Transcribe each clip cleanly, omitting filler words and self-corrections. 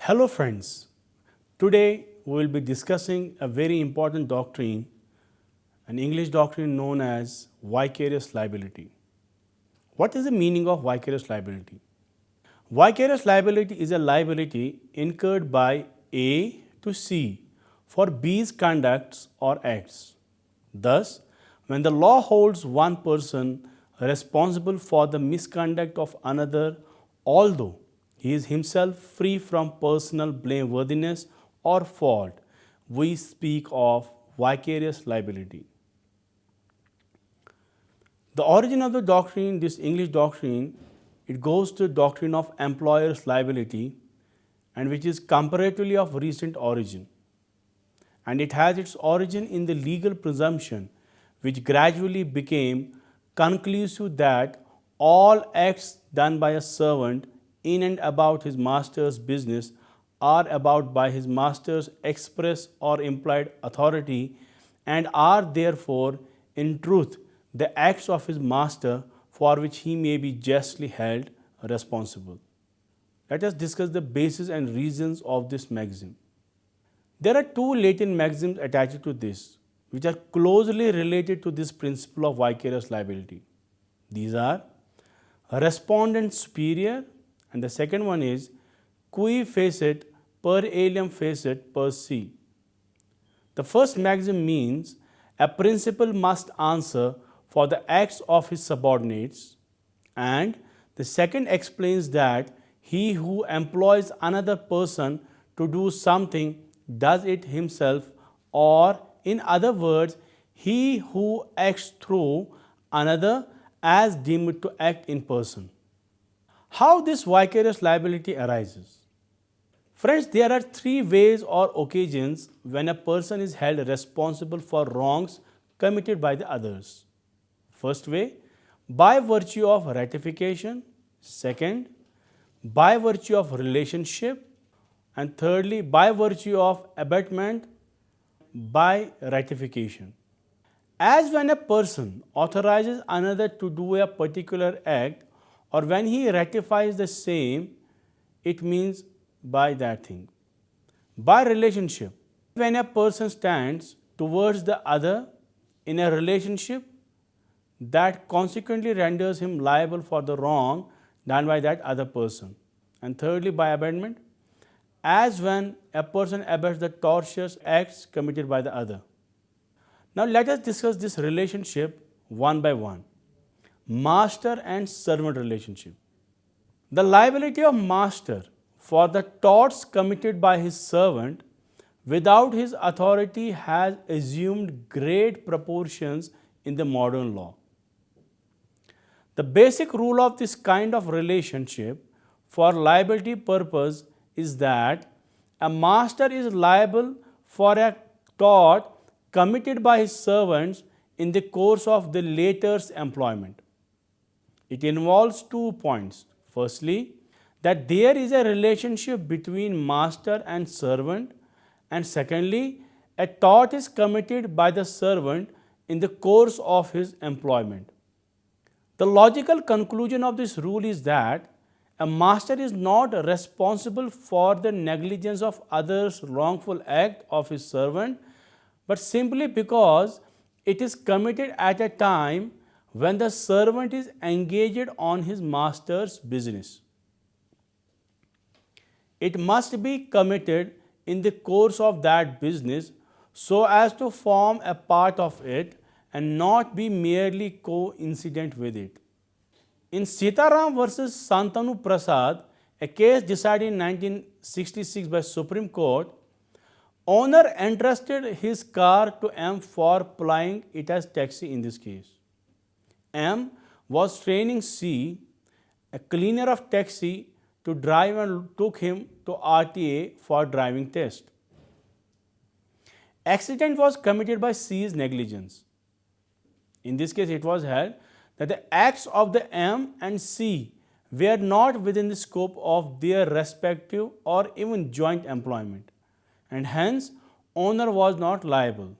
Hello friends, today we will be discussing a very important doctrine, an English doctrine known as vicarious liability. What is the meaning of vicarious liability? Vicarious liability is a liability incurred by A to C for B's conducts or acts. Thus, when the law holds one person responsible for the misconduct of another, although he is himself free from personal blameworthiness or fault, we speak of vicarious liability. The origin of the doctrine, this English doctrine, it goes to the doctrine of employer's liability, and which is comparatively of recent origin. And it has its origin in the legal presumption, which gradually became conclusive that all acts done by a servant in and about his master's business are about by his master's express or implied authority and are therefore in truth the acts of his master for which he may be justly held responsible. Let us discuss the basis and reasons of this maxim. There are two latent maxims attached to this, which are closely related to this principle of vicarious liability. These are respondent superior, and the second one is cui facet per alium facet per se. The first maxim means a principal must answer for the acts of his subordinates, and the second explains that he who employs another person to do something does it himself, or in other words, he who acts through another as deemed to act in person. How this vicarious liability arises? Friends, there are three ways or occasions when a person is held responsible for wrongs committed by the others. First way, by virtue of ratification. Second, by virtue of relationship. And thirdly, by virtue of abatement by ratification. As when a person authorizes another to do a particular act, or when he ratifies the same, it means by that thing. By relationship, when a person stands towards the other in a relationship that consequently renders him liable for the wrong done by that other person. And thirdly, by abatement, as when a person abets the tortious acts committed by the other. Now let us discuss this relationship one by one. Master and servant relationship. The liability of master for the torts committed by his servant without his authority has assumed great proportions in the modern law. The basic rule of this kind of relationship for liability purpose is that a master is liable for a tort committed by his servants in the course of the latter's employment. It involves 2 points. Firstly, that there is a relationship between master and servant, and secondly, a tort is committed by the servant in the course of his employment. The logical conclusion of this rule is that a master is not responsible for the negligence of others' wrongful act of his servant, but simply because it is committed at a time when the servant is engaged on his master's business. It must be committed in the course of that business so as to form a part of it and not be merely coincident with it. In Sitaram versus Santanu Prasad, a case decided in 1966 by Supreme Court, owner entrusted his car to M for plying it as taxi in this case. M was training C, a cleaner of taxi, to drive and took him to RTA for driving test. Accident was committed by C's negligence. In this case, it was held that the acts of the M and C were not within the scope of their respective or even joint employment, and hence owner was not liable.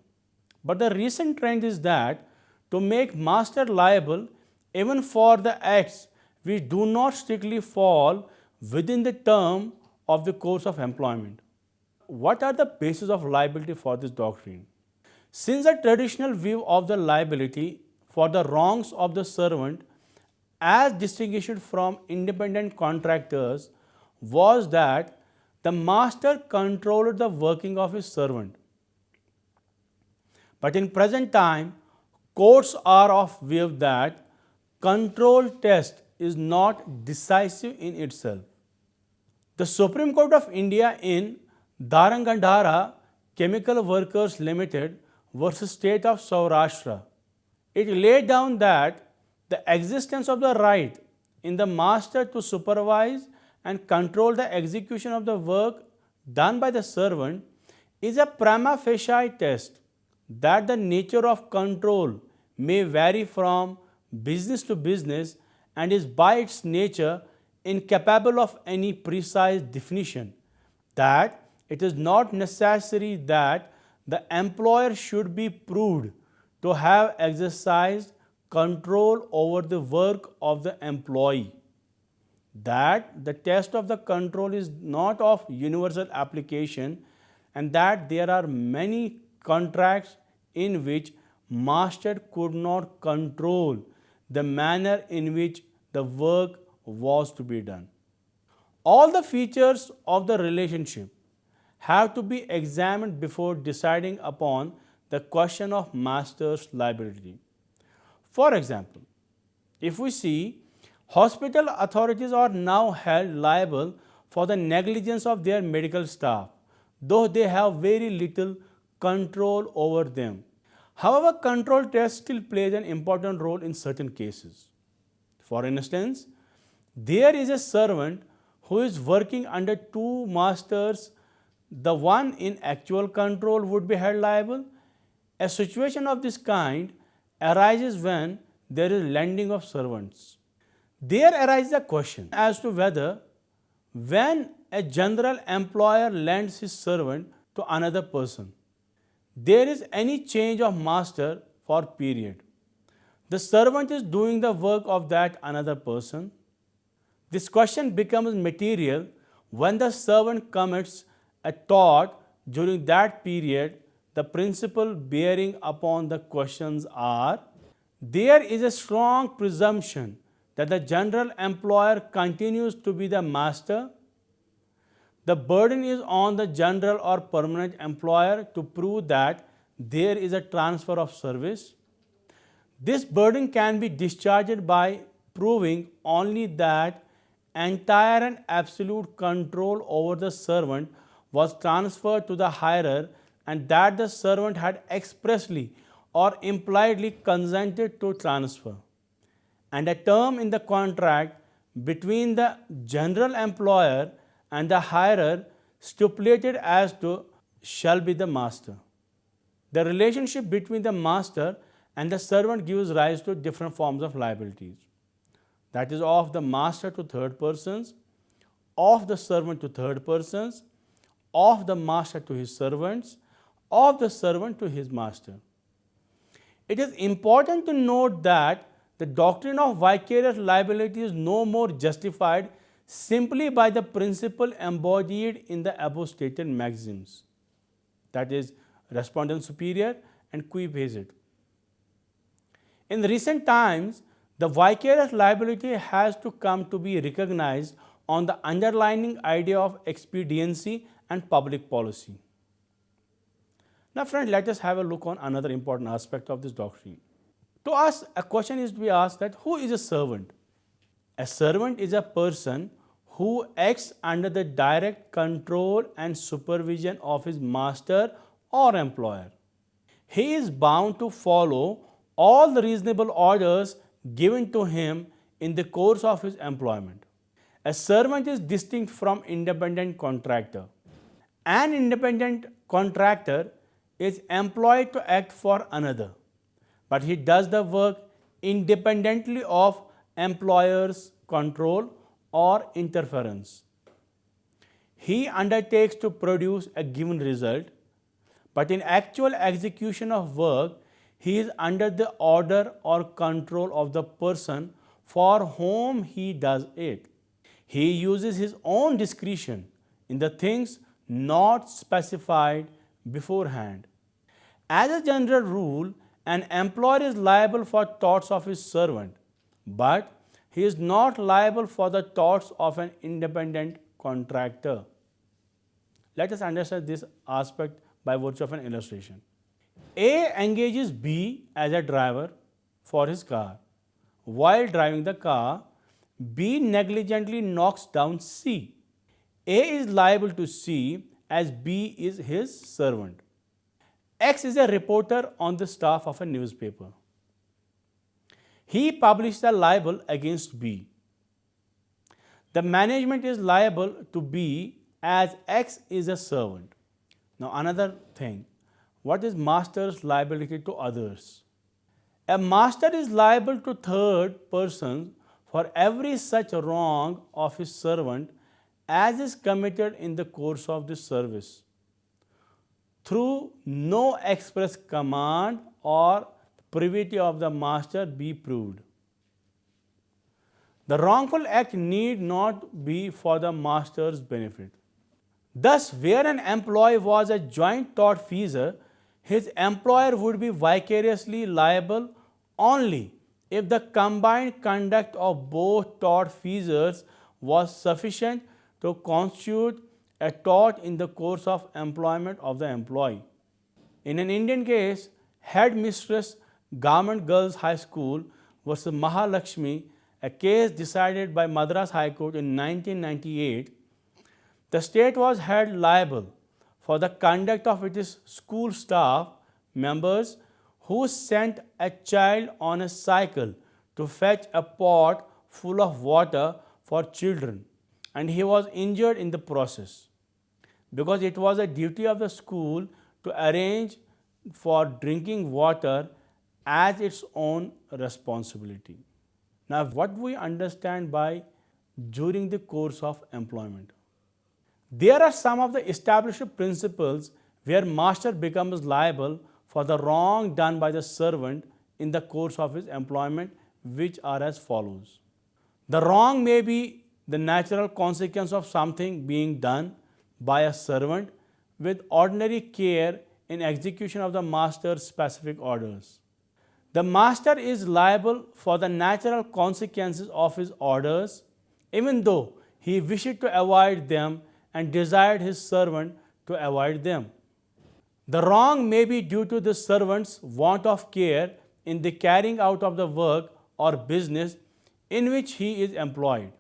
But the recent trend is that to make master liable even for the acts which do not strictly fall within the term of the course of employment. What are the bases of liability for this doctrine? Since the traditional view of the liability for the wrongs of the servant as distinguished from independent contractors was that the master controlled the working of his servant. But in present time, courts are of view that control test is not decisive in itself. The Supreme Court of India in Darangandhara Chemical Workers Limited versus State of Saurashtra, it laid down that the existence of the right in the master to supervise and control the execution of the work done by the servant is a prima facie test that the nature of control may vary from business to business and is by its nature incapable of any precise definition, that it is not necessary that the employer should be proved to have exercised control over the work of the employee, that the test of the control is not of universal application, and that there are many contracts in which master could not control the manner in which the work was to be done. All the features of the relationship have to be examined before deciding upon the question of master's liability. For example, if we see, hospital authorities are now held liable for the negligence of their medical staff, though they have very little control over them. However, control test still plays an important role in certain cases. For instance, there is a servant who is working under two masters. The one in actual control would be held liable. A situation of this kind arises when there is lending of servants. There arises a question as to whether when a general employer lends his servant to another person, there is any change of master for period. The servant is doing the work of that another person. This question becomes material when the servant commits a tort during that period. The principle bearing upon the questions are: there is a strong presumption that the general employer continues to be the master. The burden is on the general or permanent employer to prove that there is a transfer of service. This burden can be discharged by proving only that entire and absolute control over the servant was transferred to the hirer, and that the servant had expressly or impliedly consented to transfer, and a term in the contract between the general employer and the hirer stipulated as to shall be the master. The relationship between the master and the servant gives rise to different forms of liabilities. That is, of the master to third persons, of the servant to third persons, of the master to his servants, of the servant to his master. It is important to note that the doctrine of vicarious liability is no more justified simply by the principle embodied in the above stated maxims, that is, respondent superior and qui facet. In recent times, the vicarious liability has to come to be recognized on the underlying idea of expediency and public policy. Now friends, let us have a look on another important aspect of this doctrine. To us, a question is to be asked that who is a servant? A servant is a person who acts under the direct control and supervision of his master or employer. He is bound to follow all the reasonable orders given to him in the course of his employment. A servant is distinct from independent contractor. An independent contractor is employed to act for another, but he does the work independently of employer's control or interference. He undertakes to produce a given result, but in actual execution of work, he is under the order or control of the person for whom he does it. He uses his own discretion in the things not specified beforehand. As a general rule, an employer is liable for torts of his servant, but he is not liable for the torts of an independent contractor. Let us understand this aspect by virtue of an illustration. A engages B as a driver for his car. While driving the car, B negligently knocks down C. A is liable to C as B is his servant. X is a reporter on the staff of a newspaper. He published a libel against B. The management is liable to B as X is a servant. Now another thing, what is master's liability to others? A master is liable to third persons for every such wrong of his servant as is committed in the course of the service, through no express command or privity of the master be proved. The wrongful act need not be for the master's benefit. Thus, where an employee was a joint tortfeasor, his employer would be vicariously liable only if the combined conduct of both tortfeasors was sufficient to constitute a tort in the course of employment of the employee. In an Indian case, Headmistress Government Girls High School versus Mahalakshmi, a case decided by Madras High Court in 1998, the state was held liable for the conduct of its school staff members who sent a child on a cycle to fetch a pot full of water for children, and he was injured in the process, because it was a duty of the school to arrange for drinking water as its own responsibility. Now, what we understand by during the course of employment? There are some of the established principles where master becomes liable for the wrong done by the servant in the course of his employment, which are as follows. The wrong may be the natural consequence of something being done by a servant with ordinary care in execution of the master's specific orders. The master is liable for the natural consequences of his orders, even though he wished to avoid them and desired his servant to avoid them. The wrong may be due to the servant's want of care in the carrying out of the work or business in which he is employed.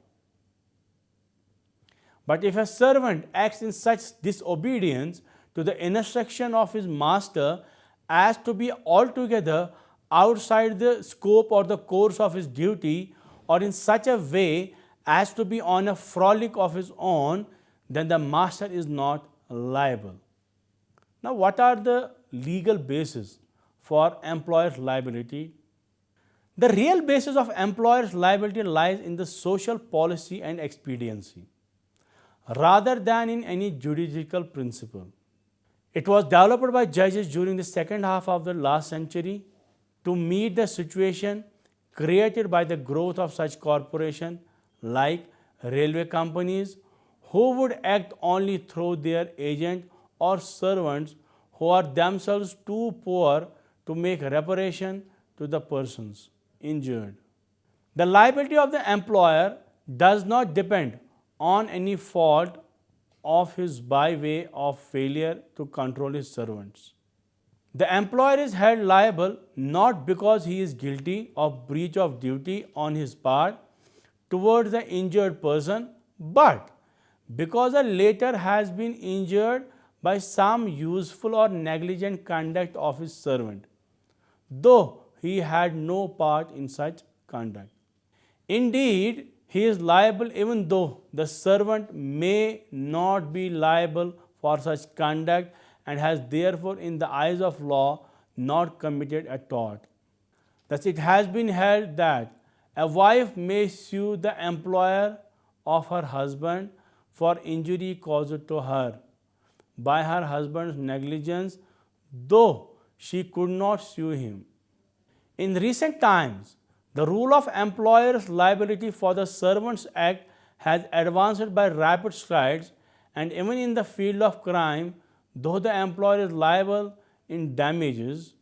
But if a servant acts in such disobedience to the instruction of his master as to be altogether outside the scope or the course of his duty, or in such a way as to be on a frolic of his own, then the master is not liable. Now, what are the legal basis for employer's liability? The real basis of employer's liability lies in the social policy and expediency, rather than in any juridical principle. It was developed by judges during the second half of the last century to meet the situation created by the growth of such corporations like railway companies, who would act only through their agent or servants who are themselves too poor to make reparation to the persons injured. The liability of the employer does not depend on any fault of his by way of failure to control his servants. The employer is held liable not because he is guilty of breach of duty on his part towards the injured person, but because the latter has been injured by some useful or negligent conduct of his servant, though he had no part in such conduct. Indeed, he is liable even though the servant may not be liable for such conduct and has therefore in the eyes of law not committed a tort. Thus, it has been held that a wife may sue the employer of her husband for injury caused to her by her husband's negligence, though she could not sue him. In recent times, the rule of employer's liability for the Servants Act has advanced by rapid strides, And even in the field of crime, though the employer is liable in damages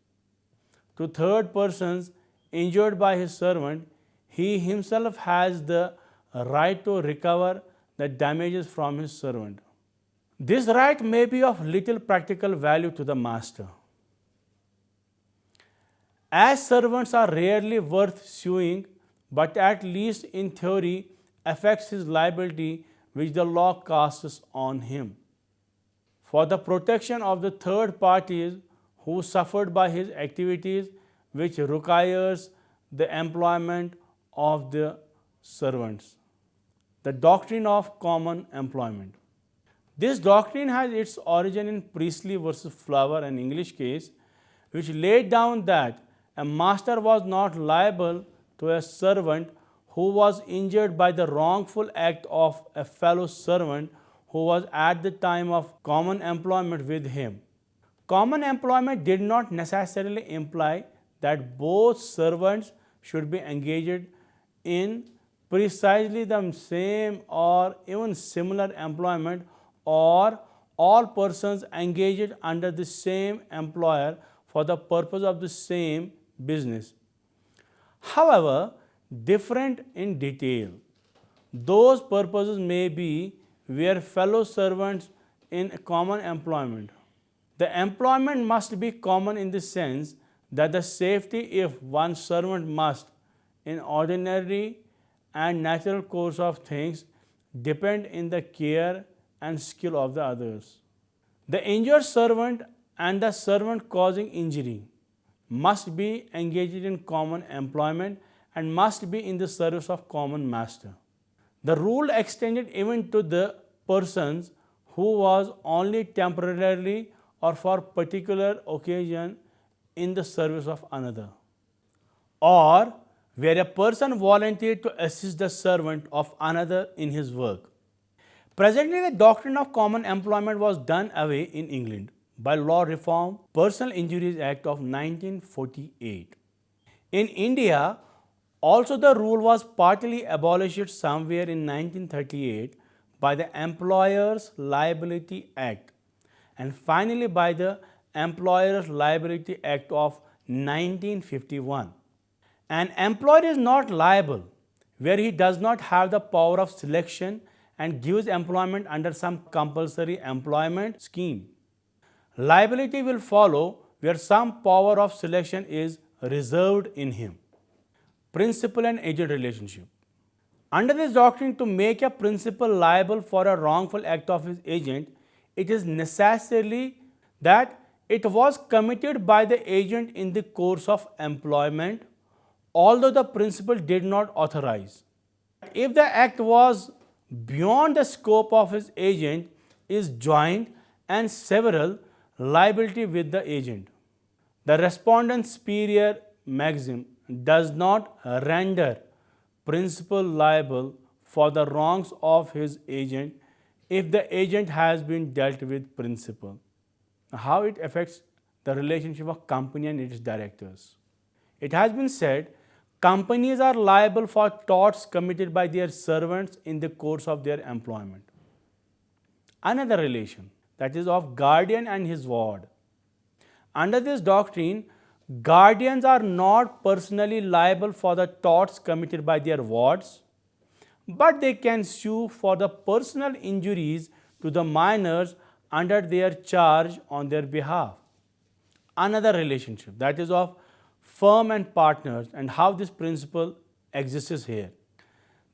to third persons injured by his servant, he himself has the right to recover the damages from his servant. This right may be of little practical value to the master, as servants are rarely worth suing, but at least in theory affects his liability which the law casts on him. For the protection of the third parties who suffered by his activities which requires the employment of the servants. The doctrine of common employment. This doctrine has its origin in Priestley versus Flower, an English case, which laid down that a master was not liable to a servant who was injured by the wrongful act of a fellow servant who was at the time of common employment with him. Common employment did not necessarily imply that both servants should be engaged in precisely the same or even similar employment, or all persons engaged under the same employer for the purpose of the same business. However, different in detail. Those purposes may be where fellow servants in common employment. The employment must be common in the sense that the safety if one servant must, in ordinary and natural course of things, depend in the care and skill of the others. The injured servant and the servant causing injury must be engaged in common employment and must be in the service of common master. The rule extended even to the persons who was only temporarily or for particular occasion in the service of another, or where a person volunteered to assist the servant of another in his work. Presently, the doctrine of common employment was done away in England by Law Reform Personal Injuries Act of 1948. In India, also the rule was partly abolished somewhere in 1938 by the Employers' Liability Act and finally by the Employers' Liability Act of 1951. An employer is not liable where he does not have the power of selection and gives employment under some compulsory employment scheme. Liability will follow where some power of selection is reserved in him. Principal and agent relationship. Under this doctrine, to make a principal liable for a wrongful act of his agent, it is necessarily that it was committed by the agent in the course of employment, although the principal did not authorize. If the act was beyond the scope of his agent, is joint and several liability with the agent. The respondent superior maxim does not render principal liable for the wrongs of his agent if the agent has been dealt with principal. How it affects the relationship of company and its directors. It has been said, companies are liable for torts committed by their servants in the course of their employment. Another relation, that is of guardian and his ward. Under this doctrine, guardians are not personally liable for the torts committed by their wards, but they can sue for the personal injuries to the minors under their charge on their behalf. Another relationship, that is of firm and partners, and how this principle exists here.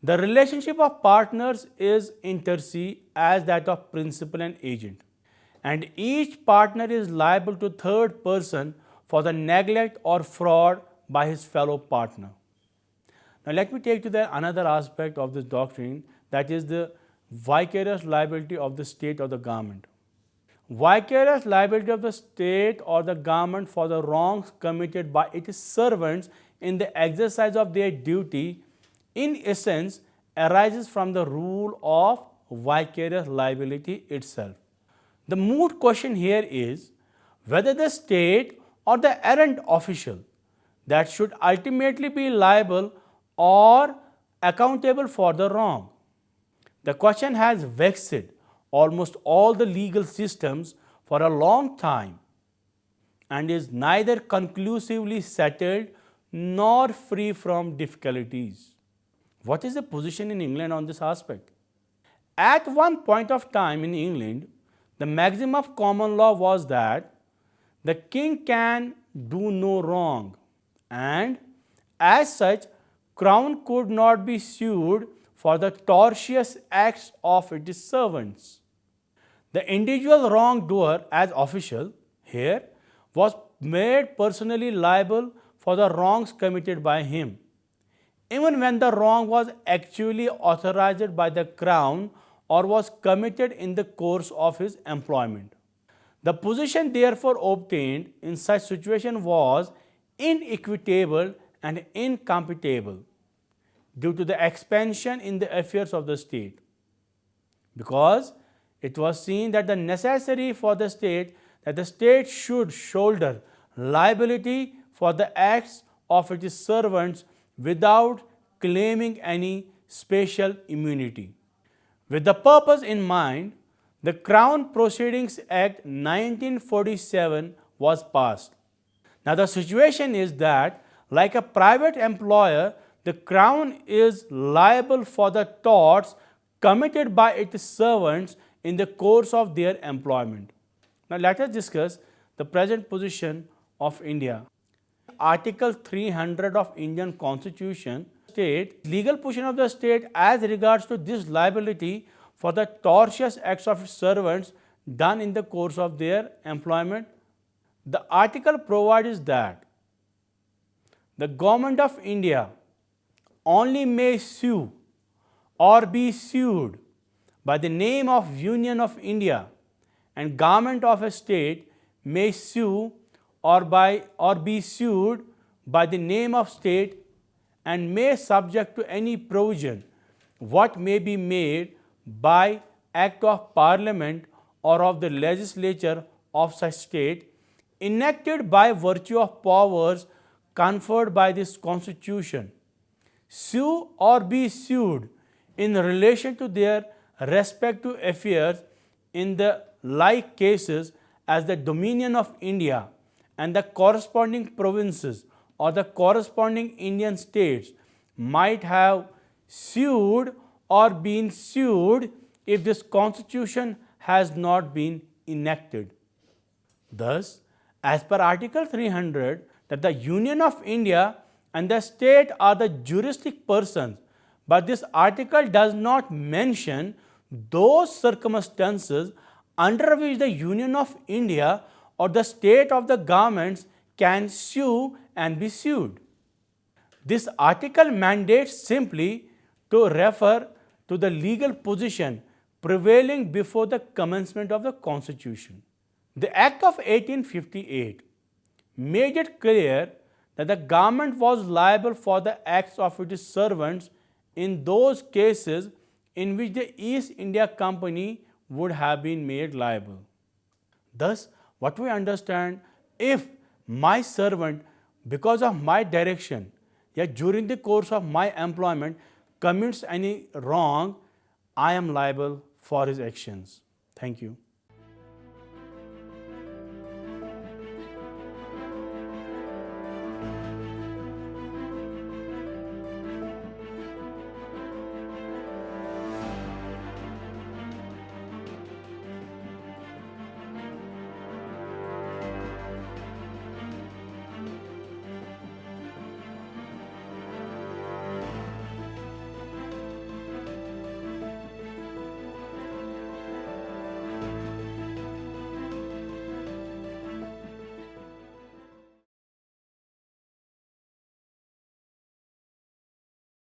The relationship of partners is inter se as that of principal and agent, and each partner is liable to third person for the neglect or fraud by his fellow partner. Now let me take to the another aspect of this doctrine, that is the vicarious liability of the state or the government. Vicarious liability of the state or the government for the wrongs committed by its servants in the exercise of their duty, in essence, arises from the rule of vicarious liability itself. The moot question here is whether the state or the errant official that should ultimately be liable or accountable for the wrong. The question has vexed almost all the legal systems for a long time and is neither conclusively settled nor free from difficulties. What is the position in England on this aspect? At one point of time in England, the maxim of common law was that the king can do no wrong, and as such, Crown could not be sued for the tortious acts of its servants. The individual wrongdoer, as official here, was made personally liable for the wrongs committed by him, even when the wrong was actually authorized by the Crown or was committed in the course of his employment. The position therefore obtained in such situation was inequitable and incompatible due to the expansion in the affairs of the state, because it was seen that the necessary for the state that the state should shoulder liability for the acts of its servants without claiming any special immunity. With the purpose in mind, the Crown Proceedings Act 1947 was passed. Now the situation is that, like a private employer, the Crown is liable for the torts committed by its servants in the course of their employment. Now let us discuss the present position of India. Article 300 of Indian Constitution states legal position of the state as regards to this liability for the tortious acts of servants done in the course of their employment. The article provides that the Government of India only may sue or be sued by the name of Union of India, and Government of a state may sue or be sued by the name of state and may subject to any provision what may be made by act of parliament or of the legislature of such state enacted by virtue of powers conferred by this constitution, sue or be sued in relation to their respective affairs in the like cases as the Dominion of India and the corresponding provinces or the corresponding Indian states might have sued or been sued if this constitution has not been enacted. Thus, as per Article 300, that the Union of India and the state are the juristic persons, but this article does not mention those circumstances under which the Union of India or the state of the governments can sue and be sued. This article mandates simply to refer to the legal position prevailing before the commencement of the Constitution. The Act of 1858 made it clear that the government was liable for the acts of its servants in those cases in which the East India Company would have been made liable. Thus, what we understand, if my servant, because of my direction, yet during the course of my employment, commits any wrong, I am liable for his actions. Thank you.